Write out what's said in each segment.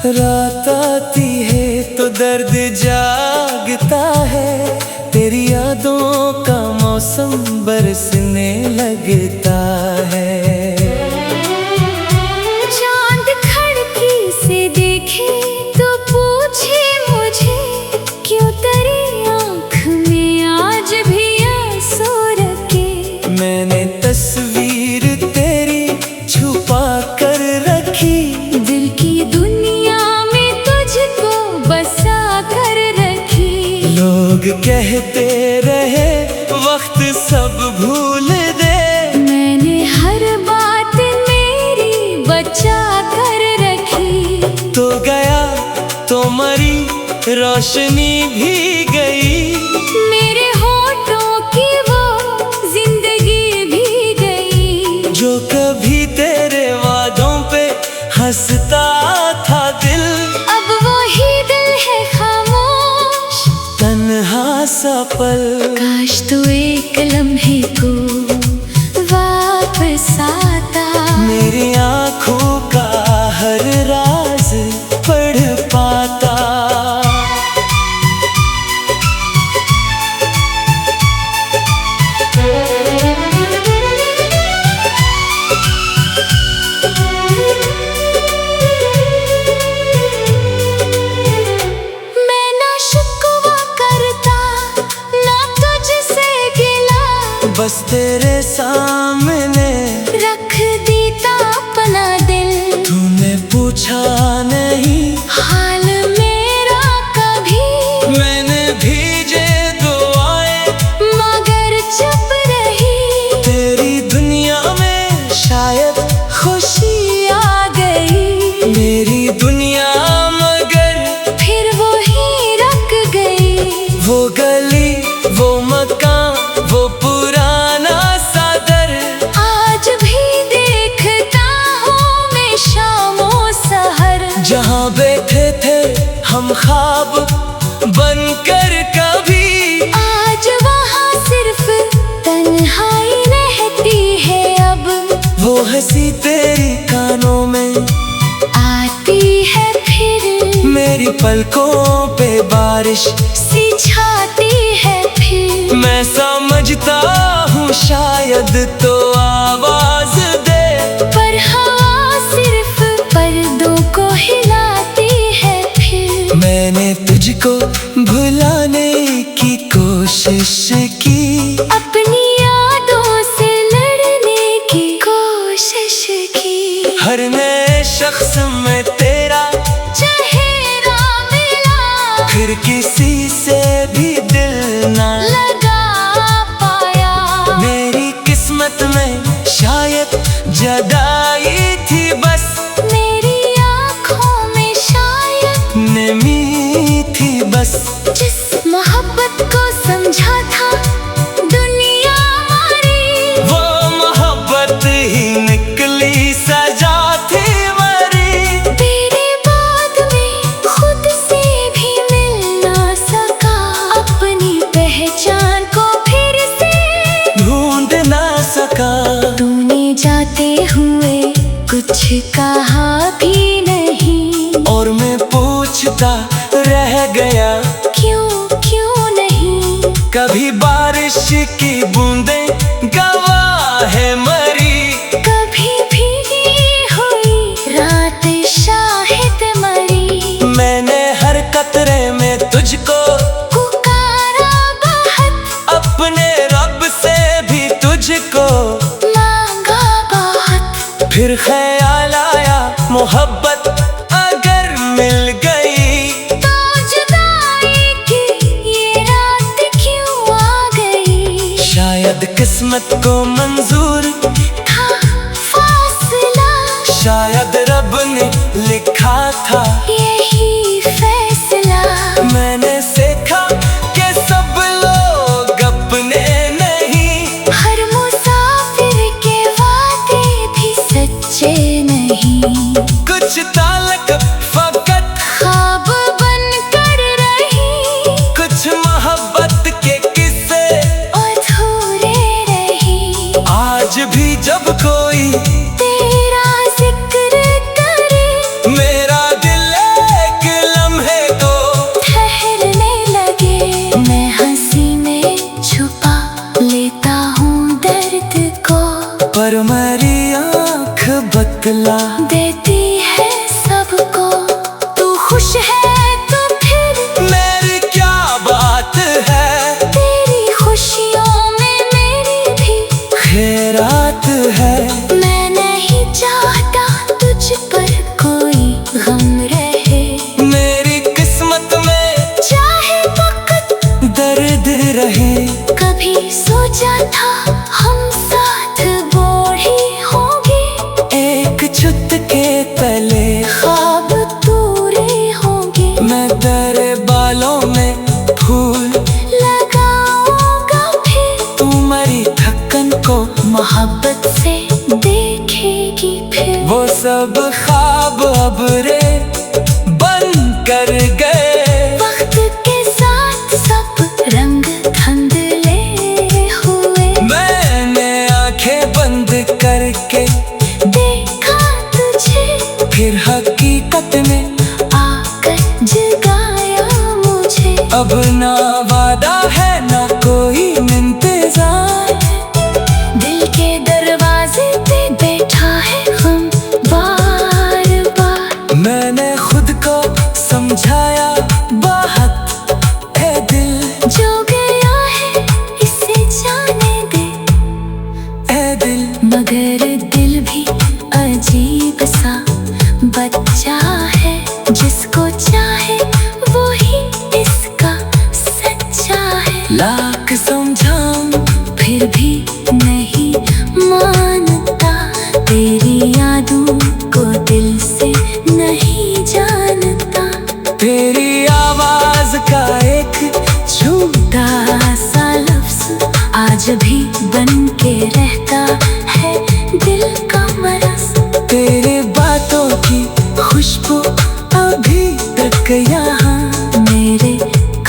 रात आती है तो दर्द जागता है, तेरी यादों का मौसम बरसने लगता है। चांद खिड़की से देखे तो पूछे मुझे, क्यों तेरी आँख में आज भी आंसू रखे। मैंने तस्वीर तेरी छुपा कर रखी, दिल की दुनिया में तुझको बसा कर रखी। लोग कहते रहे वक्त सब भूल दे, मैंने हर बात मेरी बचा कर रखी। तो गया तो मरी रोशनी भी गई, मेरे होठों की वो जिंदगी भी गई। जो कभी तेरे वादों पे हंसता था दिल, अब वही दिल है खामोश, तन्हा सा पल। काश तू एक लम्हे को वापस आता, मेरी आँखों का हर राज पढ़ पाता। मैं ना शिकवा करता ना तुझसे गिला, बस तेरे सामने रख देता अपना दिल। तूने पूछा नहीं हाल मेरा कभी, मैंने भीजे दुआएं मगर चुप रही। तेरी दुनिया में शायद खुशी आ गई, मेरी दुनिया मगर फिर वो ही रख गई। वो गली वो मकान वो पुराना सादर, आज भी देखता हूँ मैं शामों सहर। जहाँ बैठे थे हम ख्वाब बनकर कभी, आज वहाँ सिर्फ तन्हाई रहती है अब। वो हंसी तेरी कानों में आती है फिर, मेरी पलकों पे बारिश सी छाती है फिर। मैं समझता हूँ शायद तो आवाज दे, पर हवा सिर्फ पर्दों को हिलाती है फिर। मैंने तुझको भुलाने की कोशिश की, अपनी यादों से लड़ने की कोशिश की। हर नए शख्स में तेरा चेहरा मिला, फिर किसी से भी दिल ना लगा पाया। मेरी किस्मत में शायद जुदाई थी, बस मेरी आँखों में शायद नमी थी बस। जिस मोहब्बत को समझा था दुनिया हमारी, वो मोहब्बत ही निकली सजा थी मरी। तेरे बाद में खुद से भी मिल ना सका, अपनी पहचान को फिर से ढूंढ ना सका। तूने जाते हुए कुछ कहा भी नहीं, और मैं पूछता रह गया क्यों क्यों नहीं। कभी बारिश की बूंदें गवाह है मरी, कभी भीगी हुई रात शाहिद मरी। मैंने हर कतरे में तुझको पुकारा बहुत, अपने रब से भी तुझको मांगा बहुत। फिर ख्याल आया मोहब्बत अगर मिल गई, तो जुदाई की ये रात क्यों आ गई। शायद किस्मत को मंजूर था फासला, शायद रब ने लिखा था यही फैसला। मैंने सीखा कि सब लोग अपने नहीं, हर मुसाफिर के वादे भी सच्चे नहीं। कुछ ताल्लुक फकत ख्वाब बन कर रही, कुछ मोहब्बत के किस्से अधूरे रही। आज भी जब कोई तेरा जिक्र करे, मेरा दिल बतला देती है सबको। तू खुश है तो फिर मेरी क्या बात है, तेरी खुशियों में मेरी भी खैरात है। मैं नहीं चाहता तुझ पर कोई गम रहे, मेरी किस्मत में चाहे वक्त दर्द रहे। कभी सोचा था हम साथ बूढ़े होंगे, एक छुत के तले ख्वाब पूरे होंगे। मैं तेरे बालों में फूल लगाऊंगा फिर तू मरी थकन को मोहब्बत से देखेगी फिर। वो सब ख्वाब अब रे बन कर गए, वक्त के साथ सब रंग धुंधले हुए। मैंने आंखें बंद करके देखा तुझे फिर हकीकत में आकर जगाया मुझे। अब ना वादा है ना कोई इंतजार, दिल के दरवाजे पे बैठा है हम बार बार। मैंने खुद को समझाया बाहत है दिल, जो गया है इसे जाने दे ए दिल। मगर दिल भी अजीब सा बच्चा है, जिसको चाहे वो ही इसका सच्चा है। लाख समझाऊं फिर भी नहीं मानता, तेरी यादों को दिल से नहीं जानता। तेरी आवाज का एक झूठा सा लफ्ज आज भी बन के रहता है दिल का मरस। तेरे बातों की खुशबू अभी तक यहाँ मेरे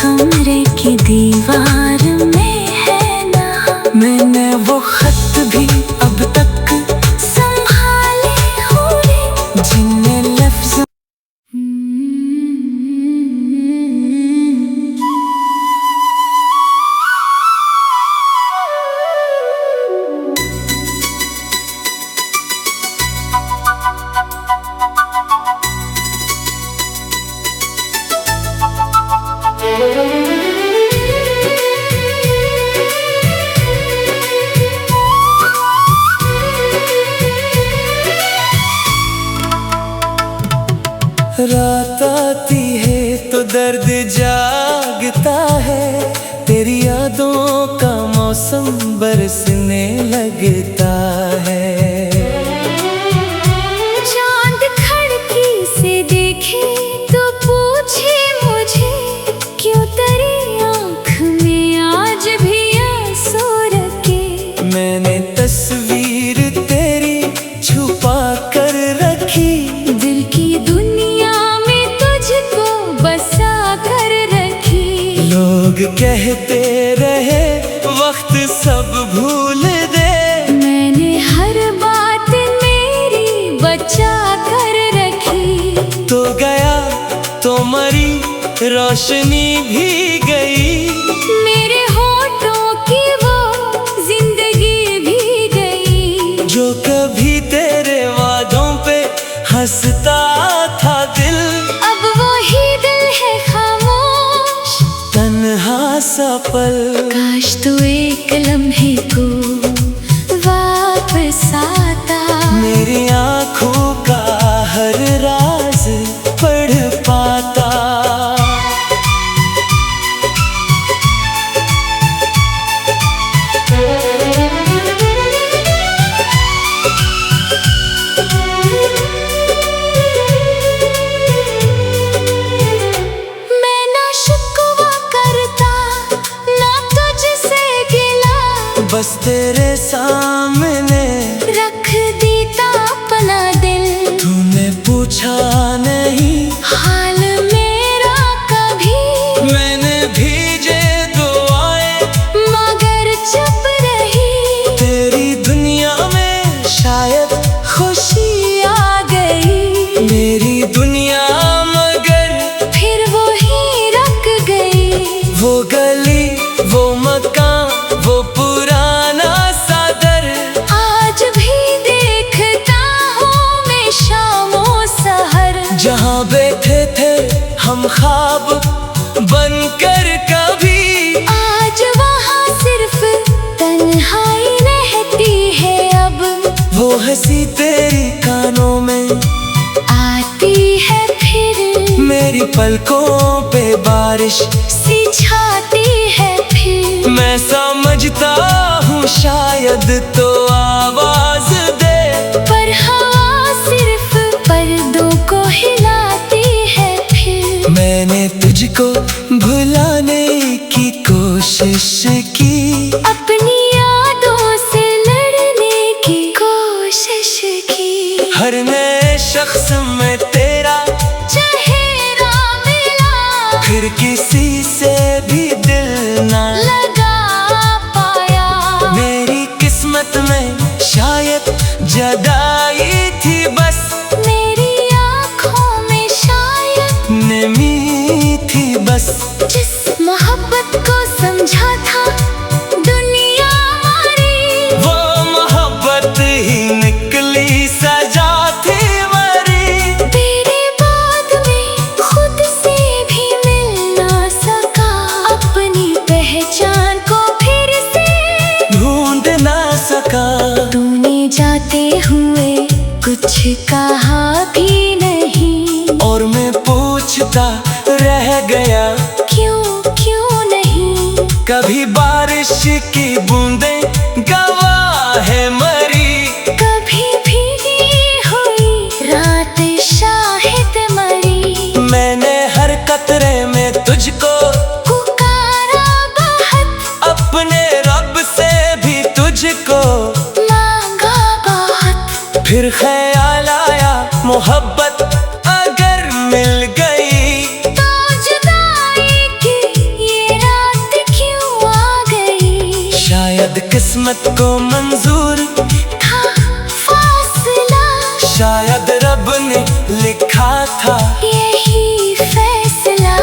कमरे की दीवार में है ना। मैंने वो खत भी अब तक संभाले हुए जिन्हें लफ्ज रात आती है तो दर्द जागता है, तेरी यादों का मौसम बरसने लगता है। चांद खिड़की से देखे तो पूछे मुझे, क्यों तेरी आँख में आज भी आंसू रखे। मैंने तस्वीर तेरी छुपा कर रखी, दिल की दुनिया में तुझको बसा कर रखी। लोग कहते रहे वक्त सब भूल दे, मैंने हर बात मेरी बचा कर रखी। तो गया तो मरी रोशनी भी गई, मेरे होठों की वो जिंदगी भी गई। जो कभी तेरे वादों पे हंसता था दिल, अब वो ही दिल है खामोश, तन्हा सा पल। काश तू एक लम्हे को वापस आता, मेरी आँखों का हर राज पढ़ पाता। देखे थे हम ख्वाब बनकर कभी, आज वहाँ सिर्फ तन्हाई रहती है अब। वो हंसी तेरी कानों में आती है फिर, मेरी पलकों पे बारिश सी छाती है फिर। मैं समझता हूँ शायद तो आवाज दे, पर हवा सिर्फ पर्दों को हिलाती है फिर। मैंने तुझको भुलाने की कोशिश की, अपनी यादों से लड़ने की कोशिश की। हर नए शख्स में तेरा चेहरा मिला, फिर किसी से भी दिल ना लगा पाया। मेरी किस्मत में शायद जदाई थी बस, मेरी आँखों में शायद नमी थी बस। जिस मोहब्बत को समझा था दुनिया हमारी, वो मोहब्बत ही निकली सजा थी मरी। तेरे बाद में खुद से भी मिल ना सका, अपनी पहचान को फिर से ढूंढ ना सका। तूने जाते हुए कुछ कहा भी नहीं, और मैं पूछता रह गया क्यों नहीं। कभी बारिश की बूंदें गवाह है मरी, कभी भीगी हुई रात शाहिद मरी। मैंने हर कतरे में तुझको पुकारा बहुत, अपने रब से भी तुझको मांगा बहुत। फिर ख्याल आया मोहब्बत अगर मिल गई, तो जुदाई की ये रात क्यों आ गई। शायद किस्मत को मंजूर था फासला, शायद रब ने लिखा था यही फैसला।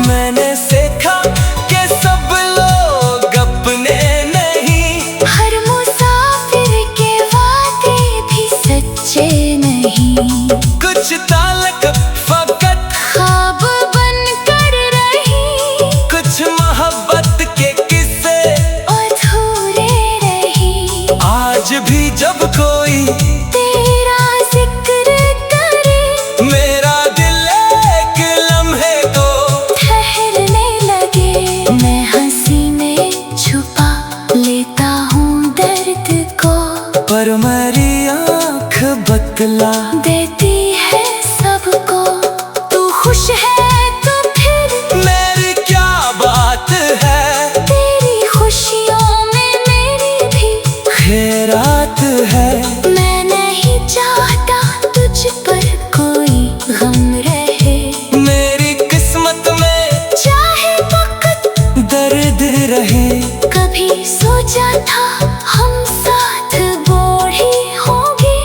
मैंने सीखा कि सब लोग अपने नहीं, हर मुसाफिर के वादे भी सच्चे नहीं। कुछ ताल्लुक फकत ख्वाब बन कर रही, कुछ मोहब्बत के किस्से अधूरे रही। आज भी जब कोई तेरा जिक्र करे, मेरा दिल एक लम्हे को ठहरने लगे। मैं हंसी में छुपा लेता हूँ दर्द को, पर मेरी आँख बतला देती है सबको। तू खुश है तो फिर मेरी क्या बात है, तेरी खुशियों में मेरी भी खैरात है। मैं नहीं चाहता तुझ पर कोई गम रहे, मेरी किस्मत में चाहे वक्त दर्द रहे। कभी सोचा था हम साथ बूढ़े होंगे,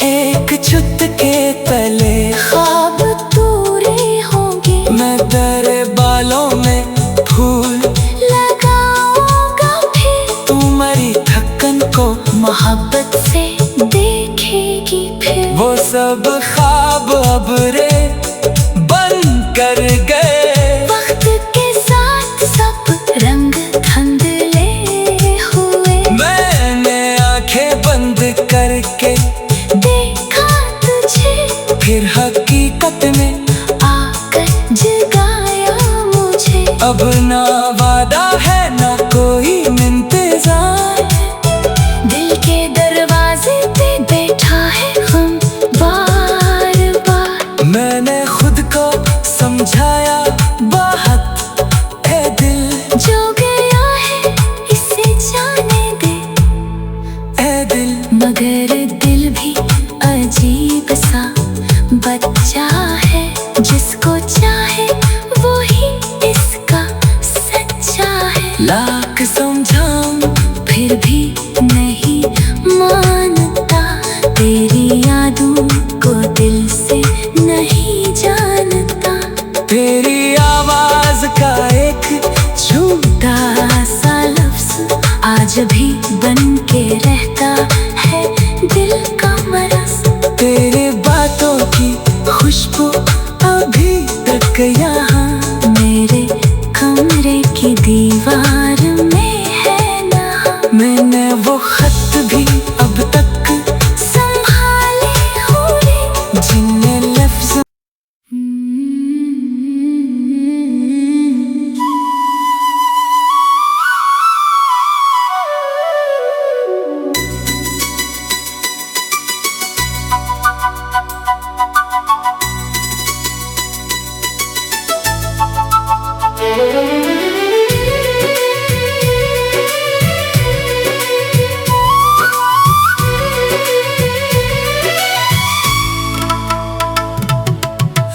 एक चुटके तले ख्वाब पूरे होंगे। मैं तेरे बालों में फूल लगाऊंगा फिर, तुम्हारी थकन को मोहब्बत से देखेगी फिर। वो सब ख्वाब अब रे बन कर गए, वक्त के साथ सब रंग धुंधले हुए। मैंने आंखें बंद करके देखा तुझे, फिर हकीकत में आकर जगाया मुझे। अब ना वादा है ना कोई इंतजार, दिल के दरवाजे पे बैठा है हम बार बार। मैंने खुद को समझाया बहुत है दिल, जो गया है इसे जाने दे ए दिल। मगर दिल भी अजीब सा बच्चा है, जिसको चाहे वो ही इसका सच्चा है। लाख समझाऊं फिर भी नहीं मानता, तेरी यादों को दिल से नहीं जानता। तेरी आवाज का एक झूठा सा लफ्ज आज भी बन के रहता है दिल का मरस। तेरे बातों की खुशबू अभी एक यहाँ मेरे कमरे की दीवार में है ना। मैंने वो खत भी अब तक संभाले हुए जिन्हें लफ्ज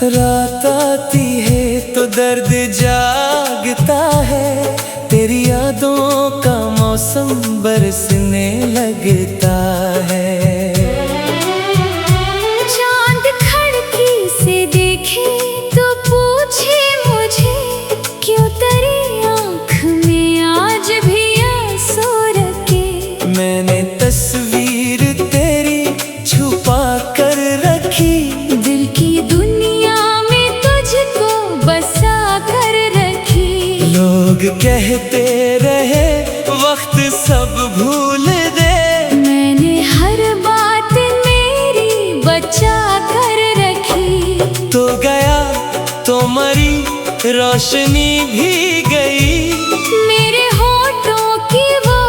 रात आती है तो दर्द जागता है, तेरी यादों का मौसम बरसने लगता है। चांद खिड़की से देखे तो पूछे मुझे, क्यों तेरी आँख में आज भी आंसू रखे। मैंने तस्वीर तेरी छुपा कर रखी, दिल की दुनिया में तुझको बसा कर रखी। लोग कहते रहे वक्त सब भूल दे, मैंने हर बात मेरी बचा कर रखी। तो गया तो मरी रोशनी भी गई, मेरे होठों की वो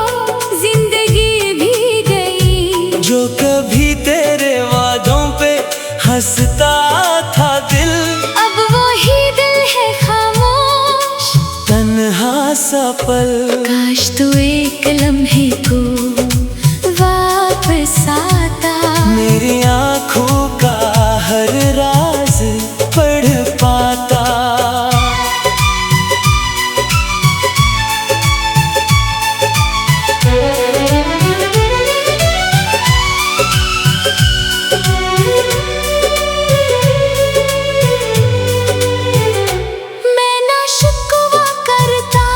जिंदगी भी गई। जो कभी तेरे वादों पे हंसता था दिल, अब वही दिल है खामोश, तन्हा सा पल। काश तू एक लम्हे को वापस आता, मेरी आँखों का हर राज पढ़ पाता। मैं ना शिकवा करता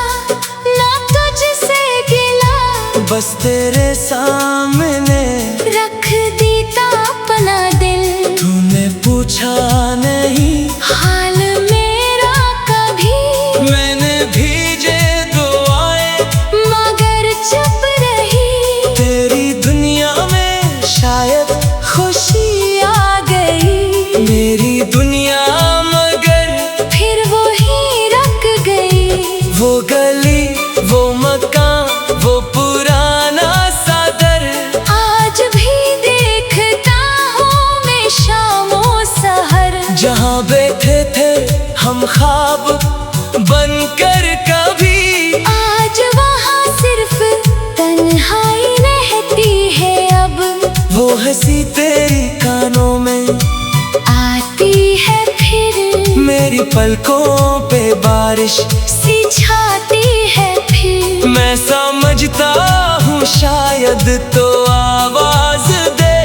ना तुझसे गिला, बस तेरे सामने रख देता अपना दिल। तूने पूछा नहीं हाल मेरा कभी, मैंने भीजे दुआएं, मगर चुप रही। तेरी दुनिया में शायद खुशी आ गई, मेरी दुनिया मगर फिर वो ही रख गई। वो गली वो मकान वो पुराना सादर, आज भी देखता हूँ मैं शामों सहर। जहाँ बैठे थे हम ख्वाब बनकर कभी, आज वहाँ सिर्फ तन्हाई रहती है अब। वो हंसी तेरी कानों में आती है फिर, मेरी पलकों पे बारिश सी छाती है फिर। मैं समझता हूँ शायद तो आवाज दे,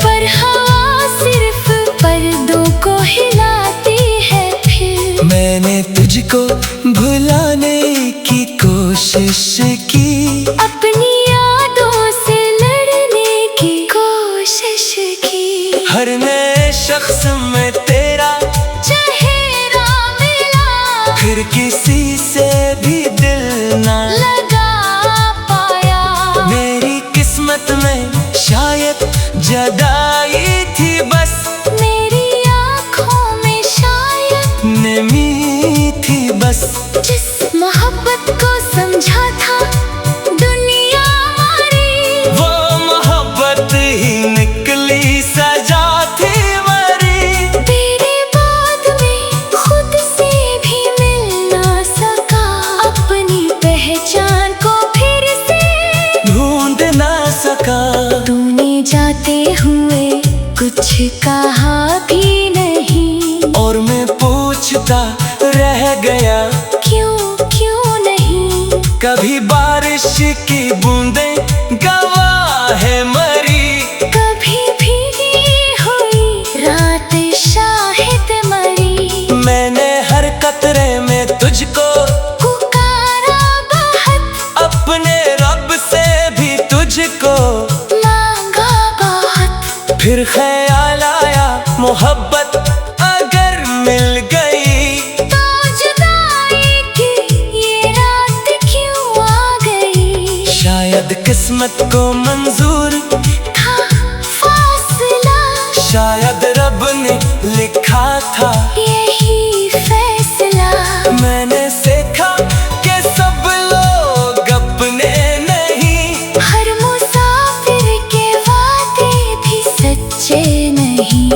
पर हवा सिर्फ पर्दों को हिलाती है फिर। मैंने तुझको भुलाने की कोशिश की, अपनी यादों से लड़ने की कोशिश की। हर नए शख्स में तेरा चेहरा मिला, फिर किसी से भी दिल ना लगा पाया। मेरी किस्मत में शायद जदाई थी बस, मेरी आँखों में शायद नमी थी बस। जिस मोहब्बत को समझा था दुनिया हमारी, वो मोहब्बत ही निकली सजा थी मरी। तेरे बाद में खुद से भी मिल ना सका, अपनी पहचान को फिर से ढूंढ ना सका। तूने जाते हुए कुछ कहा भी नहीं, और मैं पूछता रह गया क्यों क्यों नहीं। कभी बारिश की बूंदें गवाह है मरी, कभी भीगी हुई रात शाहिद मरी। मैंने हर कतरे में तुझको पुकारा बहुत, अपने रब से भी तुझको मांगा बहुत। फिर ख्याल आया मोहब्बत अगर मिल गई, किस्मत को मंजूर था फासला, शायद रब ने लिखा था यही फैसला। मैंने सीखा कि सब लोग अपने नहीं, हर मुसाफिर के वादे भी सच्चे नहीं।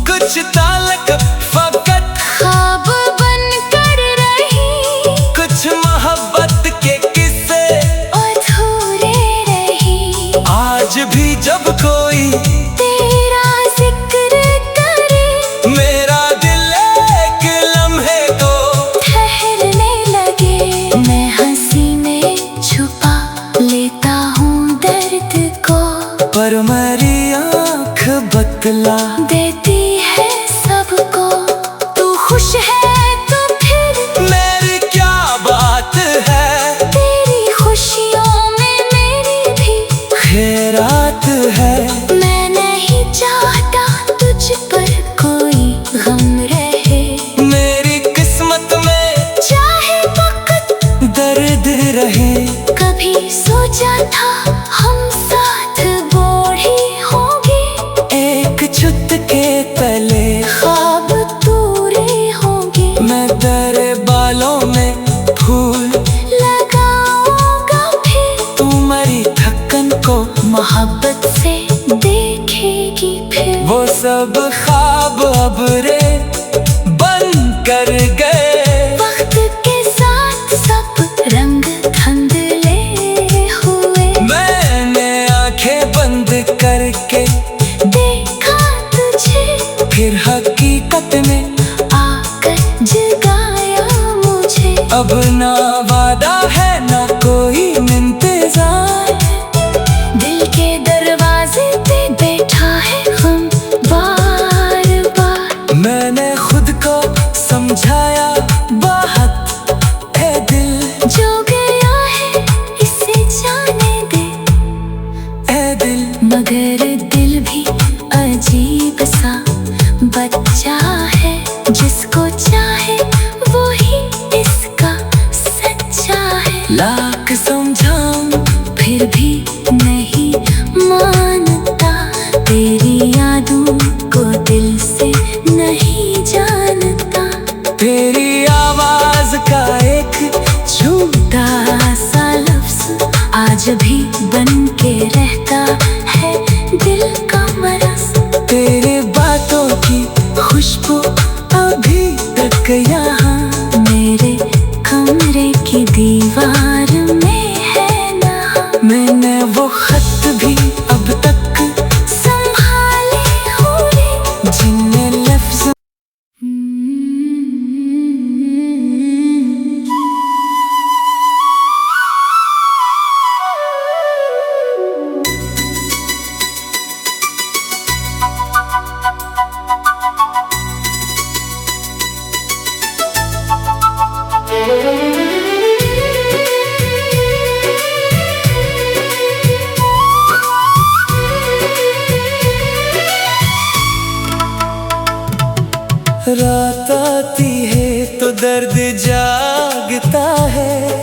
कुछ तालक फकत ख्वाब बन कर रही, कुछ मोहब्बत के किस्से अधूरे रही। आज भी जब कोई तेरा जिक्र करे, मेरा दिल एक लम्हे को ठहरने लगे। मैं हंसी में छुपा लेता हूँ दर्द को, पर मेरी आँख बतला देती है सबको। तू खुश है तो फिर मेरी क्या बात है, तेरी खुशियों में मेरी भी खैरात है। मैं नहीं चाहता तुझ पर कोई गम रहे, मेरी किस्मत में चाहे वक्त दर्द रहे। कभी सोचा था हम साथ बूढ़े होंगे, एक छुत के तले ख्वाब पूरे होंगे। मैं तेरे बालों में फूल लगाऊंगा फिर, तू मेरी थकन को मोहब्बत से देखेगी फिर। वो सब ख्वाब अब रे बन कर गए, वक्त के साथ सब रंग धुंधले हुए। मैंने आंखें बंद करके देखा तुझे, फिर हकीकत में आकर जगाया मुझे। अब ना वादा है ना कोई इंतजार, दिल के दरवाजे पे बैठा है हम बार बार। मैंने खुद को समझाया बहुत है दिल, जो गया है इसे जाने दे ए दिल। मगर दिल भी अजीब सा बच्चा है, जिसको चाहे वो ही इसका सच्चा है। लाख समझाऊं फिर भी नहीं मानता, तेरी यादों को दिल से नहीं जानता। तेरी आवाज का एक झूठा सा लफ्ज आज भी बन के रहता है दिल का मरस। तेरे बातों की खुशबू अभी तक यहाँ मेरे कमरे की दीवार में है ना, मैंने वो खत भी अब तक संभाले हुए। जिनमें लफ्ज रात आती है तो दर्द जागता है।